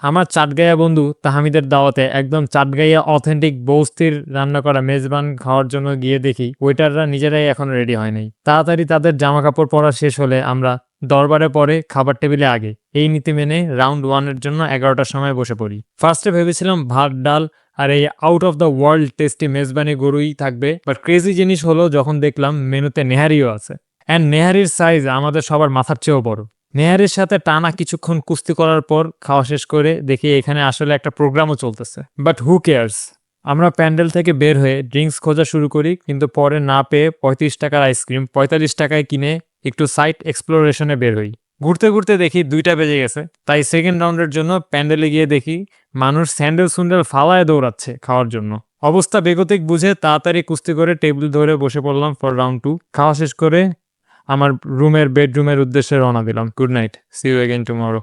আমার চাটগাঁইয়া বন্ধু তাহমিদের দাওয়াতে একদম চাটগাঁইয়া অথেন্টিক বস্তির রান্না করা মেজবান খাওয়ার জন্য গিয়ে দেখি ওয়েটাররা নিজেরাই এখনো রেডি হয় নাই। তাড়াতাড়ি তাদের জামা কাপড় পরা শেষ হলে আমরা দরবারে পরে খাবার টেবিলে আগে এই নীতি মেনে রাউন্ড ওয়ানের জন্য 11টার সময় বসে পড়ি। ফার্স্টে ভেবেছিলাম ভাত ডাল আর এই out of the world tasty Mezbani গরুই থাকবে, বাট ক্রেজি জিনিস হলো যখন দেখলাম মেনুতে নেহারিও আছে। অ্যান্ড নেহারির সাইজ আমাদের সবার মাথার চেয়েও বড়। নেহারের সাথে টানা কিছুক্ষণ কুস্তি করার পর খাওয়া শেষ করে দেখি এখানে আসলে একটা প্রোগ্রামও চলতেছে, বাট হু কেয়ার্স। আমরা প্যান্ডেল থেকে বের হয়ে ড্রিঙ্কস খোঁজা শুরু করি, কিন্তু পরে না পেয়ে 35 টাকার আইসক্রিম 45 টাকায় কিনে একটু সাইট এক্সপ্লোরেশনে বের হই। ঘুরতে ঘুরতে দেখি 2টা বেজে গেছে, তাই সেকেন্ড রাউন্ডের জন্য প্যান্ডেলে গিয়ে দেখি মানুষ স্যান্ডেল সুন্ডেল ফালায় দৌড়াচ্ছে খাওয়ার জন্য। অবস্থা বেগতিক বুঝে তাড়াতাড়ি কুস্তি করে টেবিল ধরে বসে পড়লাম ফর রাউন্ড 2। খাওয়া শেষ করে আমার বেডরুমের উদ্দেশ্যে রওনা দিলাম। Good night, see you again tomorrow.